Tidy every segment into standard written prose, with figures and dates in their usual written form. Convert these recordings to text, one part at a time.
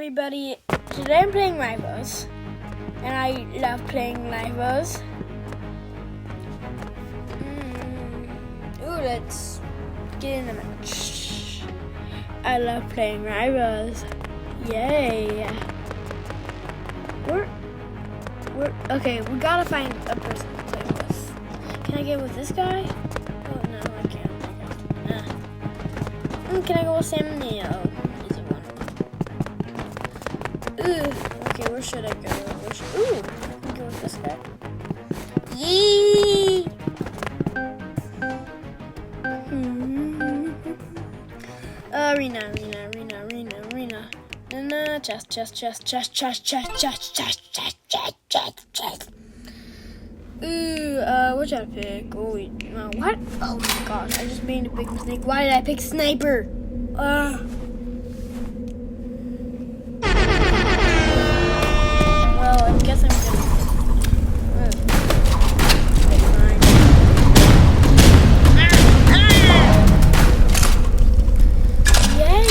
everybody, today I'm playing risls, and I love playing risls. Let's get in the match. I love playing risls. Yay! Okay, we gotta find a person to play with. Can I get with this guy? Oh no, I can't. Can I go with Sam? No. Okay, where should I go? Ooh, I can go with this guy. Yee! Arena. Na, chest. What should I pick? Oh, wait, no, what? Oh my gosh, I just made a big mistake. Why did I pick sniper? Well, I guess I'm gonna pick mine. Yay!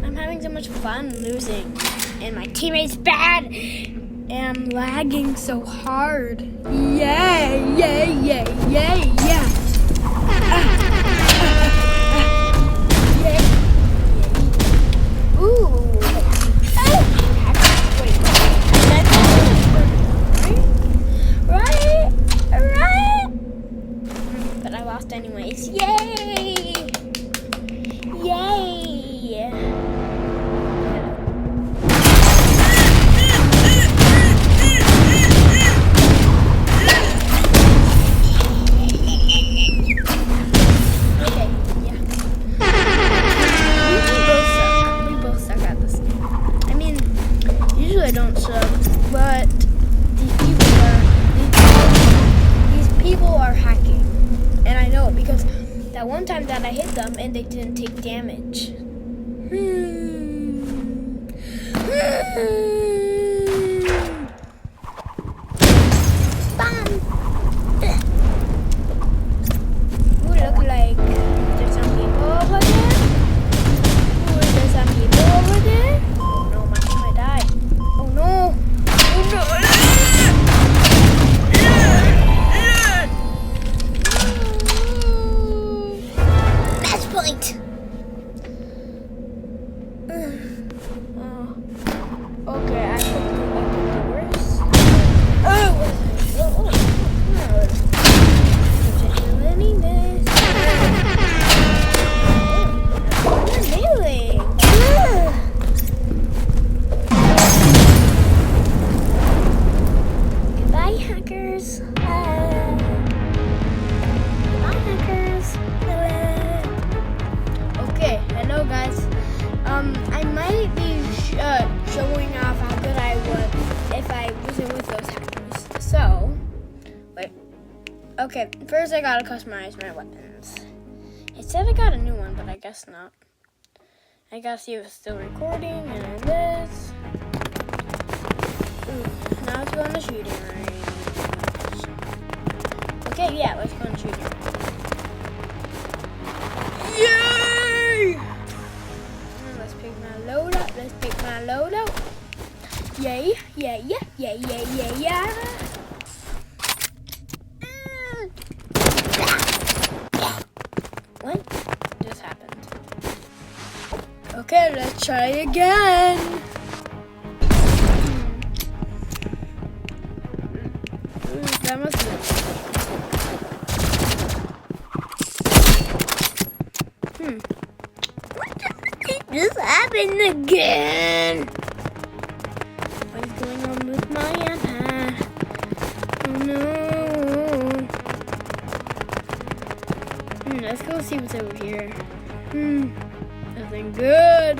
I'm having so much fun losing, and my teammate's bad, and I'm lagging so hard. Yay! Anyways, yay! We both suck at this game. I mean, usually I don't suck, but these people are hacking. And I know it because that one time that I hit them and they didn't take damage. Bam! Ooh, look like there's some people over there. Oh no, my team might die. Oh no! Okay, I put the worst. Goodbye, hackers. Okay, hello guys. I might be showing off how good I would if I wasn't with those hackers. So, wait. Okay, first I gotta customize my weapons. It said I got a new one, but I guess not. I gotta see if it's still recording, and it is. Ooh, now let's go on the shooting range. Okay, yeah, let's go on the shooting range. Yay! Let's pick my loadout. Yay. What just happened? Okay, let's try again. That must be This happened again. What is going on with my iPad? Oh no. Let's go see what's over here. Nothing good.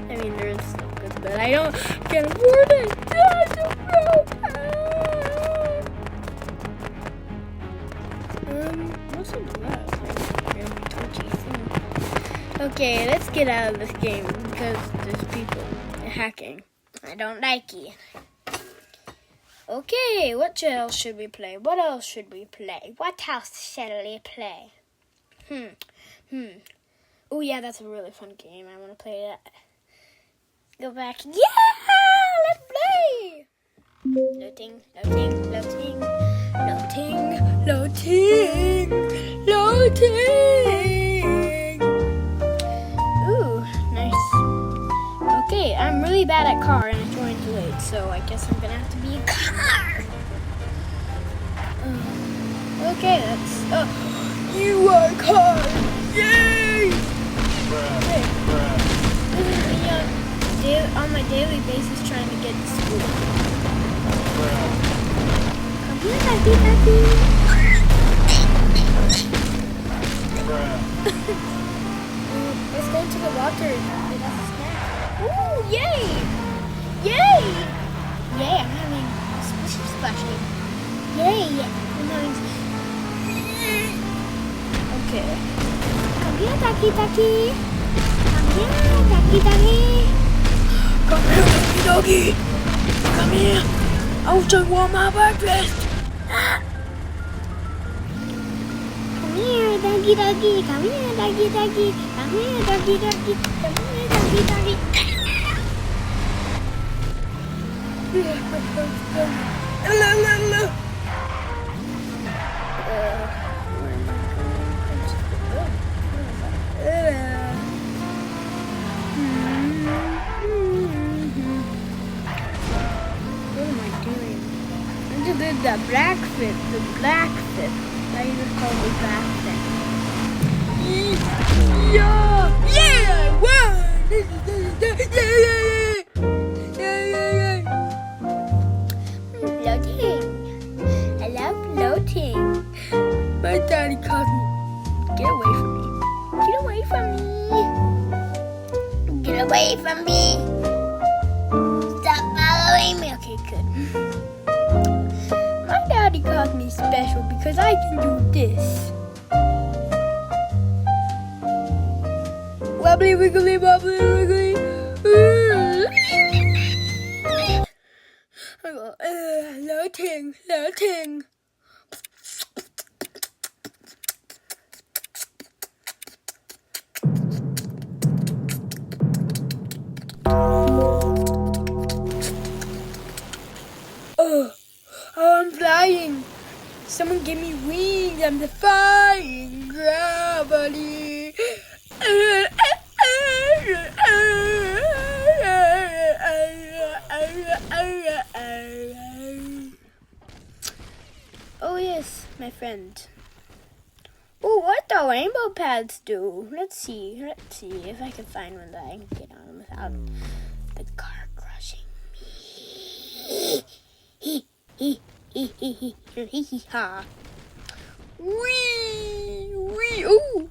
I mean, there's stuff good, but I can't afford it. What's in that? Really twitchy thing. Okay, let's get out of this game because there's people hacking. I don't like it. Okay, what else should we play? What else should we play? Oh yeah, that's a really fun game. I want to play that. Go back. Yeah! Let's play! Loading. Ooh, nice. Okay, I'm really bad at car and I joined late, so I guess I'm gonna have to be a car. Okay, that's. You are a car! Yay! Hey. This is me on my daily basis trying to get to school. Come here, Daddy. Let's go to the water and get us a snack. Ooh, yay! Yay! Yay, I'm having splashing. Yay! I'm having... Okay. Come here, Ducky. Come here, Ducky. Come here, Ducky. Come here. I just want my breakfast. Come here, Ducky. Come here, Ducky. Come here, Ducky. Come here, Ducky. The black fit. I just called it black fit. Yeah, I won! Floating. I love floating. My daddy calls me. Get away from me. Get away from me. Stop following me. Okay, good. Daddy calls me special because I can do this. Wobbly wiggly, wobbly wiggly. I go, floating. Oh, I'm flying. Someone give me wings. I'm defying gravity. Oh yes, my friend. Oh, what the rainbow pads do? Let's see if I can find one that I can get on without the car crushing me. Ha. Wee. Ooh.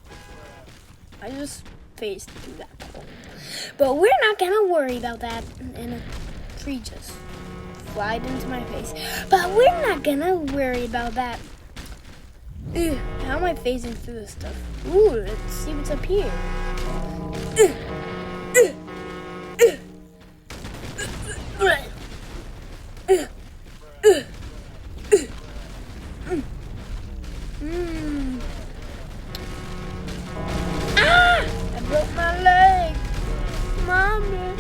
I just phased through that hole. But we're not gonna worry about that. And a tree just flied into my face. But we're not gonna worry about that. Ugh, how am I phasing through this stuff? Ooh, let's see what's up here. I broke my leg. Mama,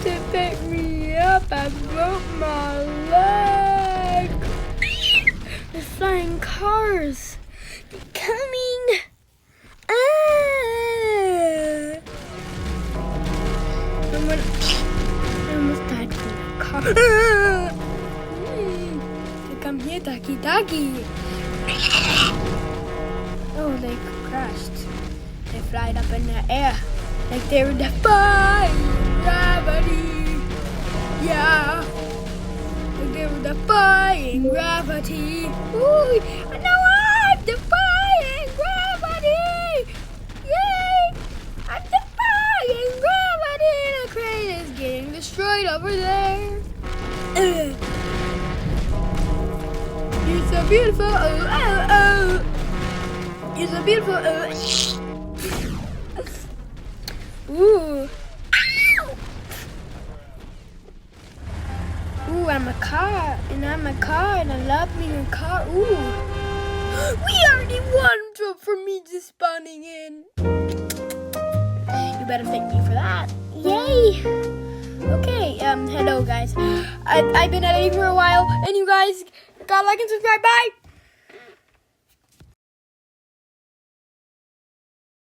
to pick me up, I broke my leg. There's flying cars. They're coming. I almost died from that car. Come here, Ducky. Oh, they crashed. They flied up in the air like they were defying gravity. Yeah, like they were defying gravity. Ooh, I know I'm defying gravity. Yay! I'm defying gravity. The crane is getting destroyed over there. You're so beautiful. Oh. You're so beautiful. Ooh. Ooh, I'm a car, and I love being a car. Ooh. We already won for me just spawning in. You better thank me for that. Yay. hello guys. I've been editing for a while, and you guys gotta like and subscribe. Bye!